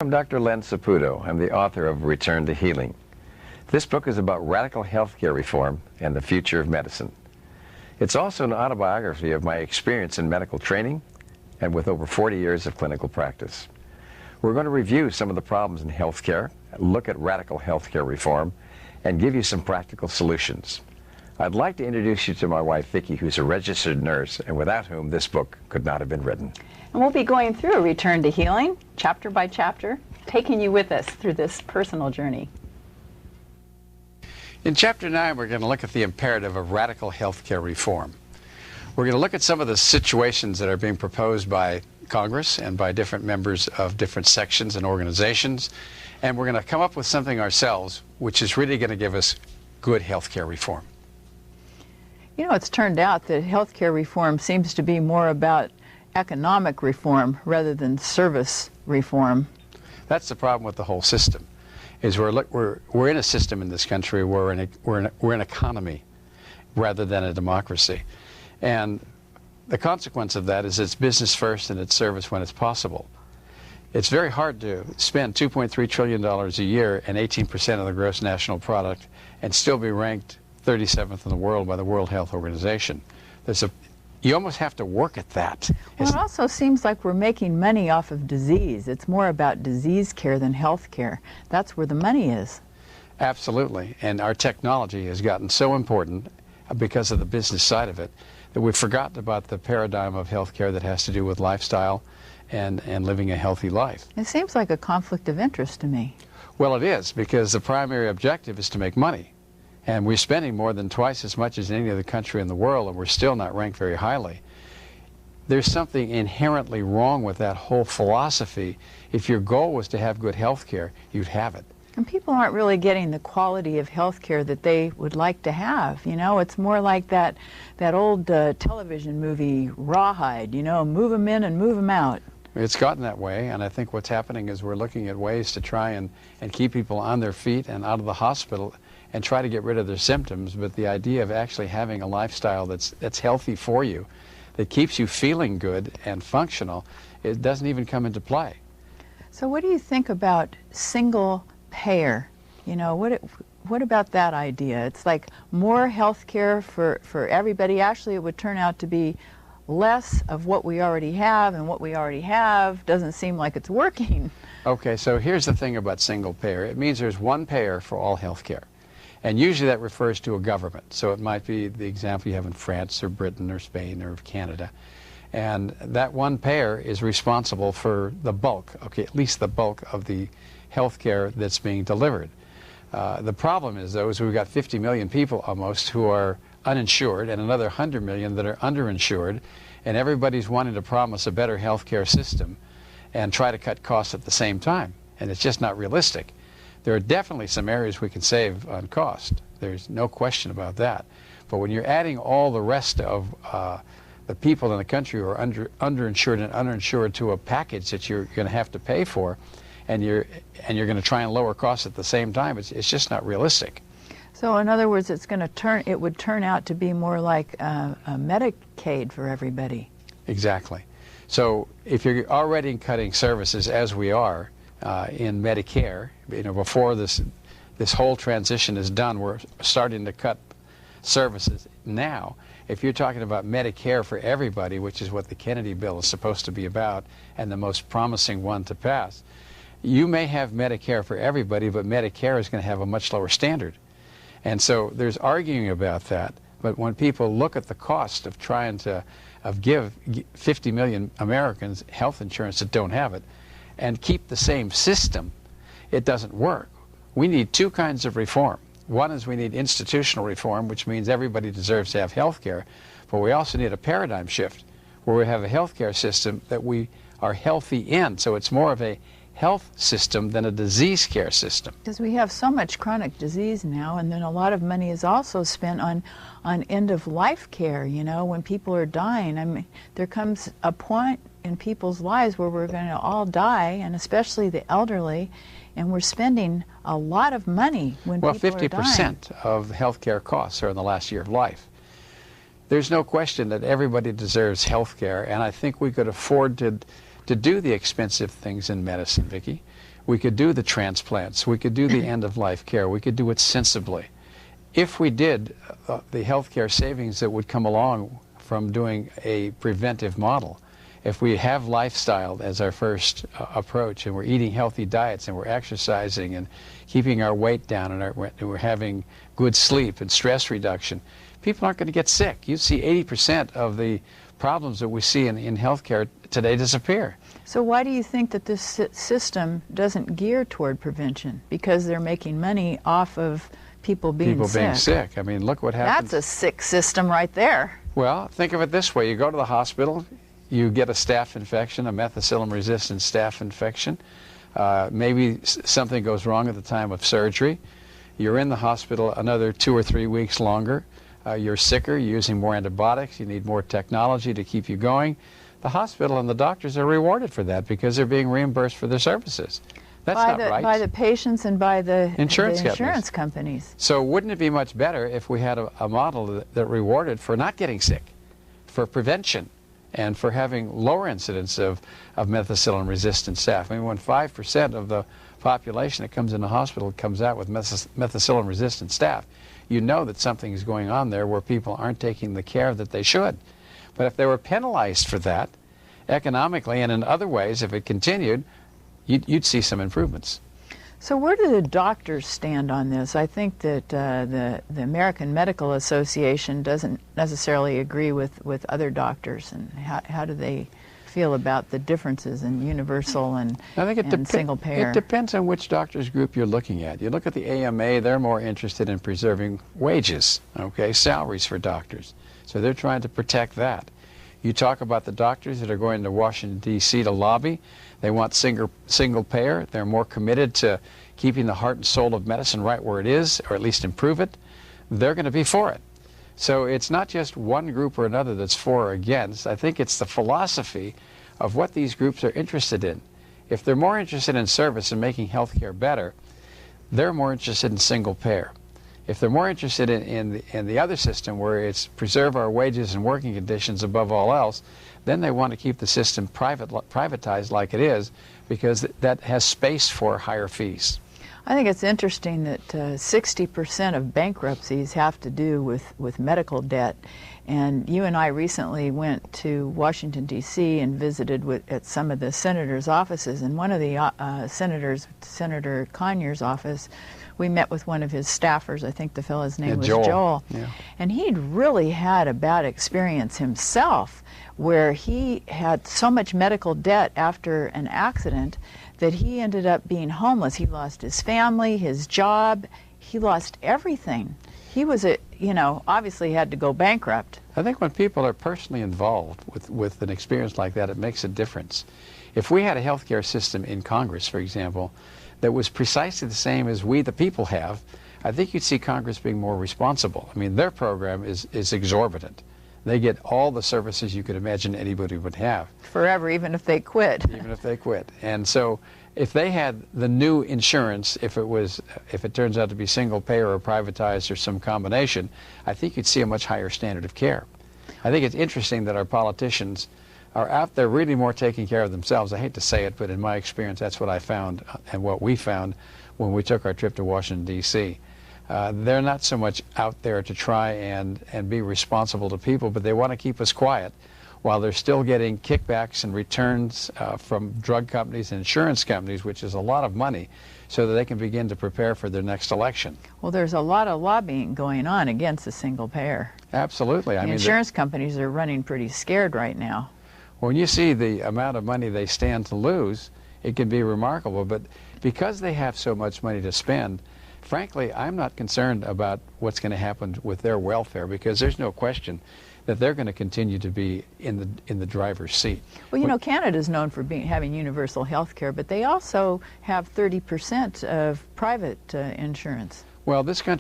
I'm Dr. Len Saputo. I'm the author of Return to Healing. This book is about radical healthcare reform and the future of medicine. It's also an autobiography of my experience in medical training and with over 40 years of clinical practice. We're going to review some of the problems in healthcare, look at radical healthcare reform, and give you some practical solutions. I'd like to introduce you to my wife, Vicki, who's a registered nurse, and without whom this book could not have been written. And we'll be going through a Return to Healing, chapter by chapter, taking you with us through this personal journey. In Chapter 9, we're going to look at the imperative of radical healthcare reform. We're going to look at some of the situations that are being proposed by Congress and by different members of different sections and organizations, and we're going to come up with something ourselves which is really going to give us good healthcare reform. You know, it's turned out that healthcare reform seems to be more about economic reform rather than service reform. That's the problem with the whole system, is we're in a system in this country where we're an economy rather than a democracy. And the consequence of that is it's business first and it's service when it's possible. It's very hard to spend $2.3 trillion a year and 18% of the gross national product and still be ranked 37th in the world by the World Health Organization. You almost have to work at that. Well, it also seems like we're making money off of disease. It's more about disease care than health care. That's where the money is. Absolutely. And our technology has gotten so important because of the business side of it that we've forgotten about the paradigm of health care that has to do with lifestyle and living a healthy life. It seems like a conflict of interest to me. Well, it is, because the primary objective is to make money. And we're spending more than twice as much as any other country in the world, and we're still not ranked very highly. There's something inherently wrong with that whole philosophy. If your goal was to have good health care, you'd have it. And people aren't really getting the quality of health care that they would like to have. You know, it's more like that old television movie, Rawhide, you know, move them in and move them out. It's gotten that way, and I think what's happening is we're looking at ways to try and keep people on their feet and out of the hospital and try to get rid of their symptoms, but the idea of actually having a lifestyle that's healthy for you, that keeps you feeling good and functional, it doesn't even come into play. So what do you think about single payer? You know, what about that idea? It's like more health care for everybody. Actually, it would turn out to be less of what we already have, and what we already have doesn't seem like it's working. Okay, so here's the thing about single payer. It means there's one payer for all health care. And usually that refers to a government. So it might be the example you have in France or Britain or Spain or Canada. And that one payer is responsible for the bulk, okay, at least the bulk of the health care that's being delivered. The problem is, though, is we've got 50 million people almost who are uninsured and another 100 million that are underinsured, and everybody's wanting to promise a better health care system and try to cut costs at the same time. And it's just not realistic. There are definitely some areas we can save on cost. There's no question about that. But when you're adding all the rest of the people in the country who are underinsured and uninsured to a package that you're going to have to pay for, and you're going to try and lower costs at the same time, it's just not realistic. So in other words, it would turn out to be more like a Medicaid for everybody. Exactly. So if you're already cutting services, as we are, in Medicare, you know, before this whole transition is done, we're starting to cut services now. If you're talking about Medicare for everybody, which is what the Kennedy bill is supposed to be about, and the most promising one to pass, you may have Medicare for everybody, but Medicare is going to have a much lower standard. And so there's arguing about that. But when people look at the cost of trying to give 50 million Americans health insurance that don't have it, and keep the same system, it doesn't work. We need two kinds of reform. One is we need institutional reform, which means everybody deserves to have health care, but we also need a paradigm shift where we have a health care system that we are healthy in. So it's more of a health system than a disease care system. Because we have so much chronic disease now, and then a lot of money is also spent on end-of-life care, you know, when people are dying. I mean, there comes a point in people's lives where we're going to all die, and especially the elderly, and we're spending a lot of money when people are dying. Well, 50% of health care costs are in the last year of life. There's no question that everybody deserves health care, and I think we could afford to do the expensive things in medicine, Vicki. We could do the transplants. We could do the end-of-life care. We could do it sensibly. If we did, the healthcare savings that would come along from doing a preventive model, if we have lifestyle as our first approach, and we're eating healthy diets, and we're exercising, and keeping our weight down, and we're having good sleep and stress reduction, people aren't going to get sick. You see 80% of the problems that we see in healthcare today disappear. So why do you think that this system doesn't gear toward prevention? Because they're making money off of people being sick. I mean, look what happens. That's a sick system right there. Well, think of it this way. You go to the hospital, you get a staph infection, a methicillin-resistant staph infection. Maybe something goes wrong at the time of surgery. You're in the hospital another 2 or 3 weeks longer. You're sicker, you're using more antibiotics, you need more technology to keep you going. The hospital and the doctors are rewarded for that because they're being reimbursed for their services. That's not right. By the patients and by the insurance companies. So wouldn't it be much better if we had a model that rewarded for not getting sick, for prevention, and for having lower incidence of methicillin-resistant staph? I mean, when 5% of the population that comes in the hospital comes out with methicillin-resistant staph, you know that something is going on there where people aren't taking the care that they should. But if they were penalized for that, economically and in other ways, if it continued, you'd see some improvements. So where do the doctors stand on this? I think that the American Medical Association doesn't necessarily agree with other doctors. And how do they feel about the differences in universal and single payer? It depends on which doctors group you're looking at. You look at the AMA, they're more interested in preserving wages, okay, salaries for doctors. So they're trying to protect that. You talk about the doctors that are going to Washington, D.C. to lobby. They want single payer. They're more committed to keeping the heart and soul of medicine right where it is, or at least improve it. They're going to be for it. So it's not just one group or another that's for or against. I think it's the philosophy of what these groups are interested in. If they're more interested in service and making healthcare better, they're more interested in single payer. If they're more interested in the other system where it's preserve our wages and working conditions above all else, then they want to keep the system privatized like it is, because that has space for higher fees. I think it's interesting that 60% of bankruptcies have to do with medical debt. And you and I recently went to Washington, D.C. and visited at some of the senators' offices. And one of the senators, Senator Conyers' office, we met with one of his staffers. I think the fellow's name was Joel. Yeah. And he'd really had a bad experience himself, where he had so much medical debt after an accident that he ended up being homeless. He lost his family, his job, he lost everything. He was, obviously had to go bankrupt. I think when people are personally involved with an experience like that, it makes a difference. If we had a healthcare system in Congress, for example, that was precisely the same as we the people have, I think you'd see Congress being more responsible. I mean, their program is exorbitant. They get all the services you could imagine anybody would have. Forever, even if they quit. Even if they quit. And so if they had the new insurance, if it turns out to be single payer or privatized or some combination, I think you'd see a much higher standard of care. I think it's interesting that our politicians are out there really more taking care of themselves. I hate to say it, but in my experience, that's what I found and what we found when we took our trip to Washington, D.C. They're not so much out there to try and be responsible to people, but they want to keep us quiet while they're still getting kickbacks and returns from drug companies and insurance companies, which is a lot of money, so that they can begin to prepare for their next election. Well, there's a lot of lobbying going on against the single payer. Absolutely. The insurance companies are running pretty scared right now. When you see the amount of money they stand to lose, it can be remarkable. But because they have so much money to spend, frankly, I'm not concerned about what's going to happen with their welfare, because there's no question that they're going to continue to be in the driver's seat. Well, Canada's known for having universal health care, but they also have 30% of private insurance. Well, this country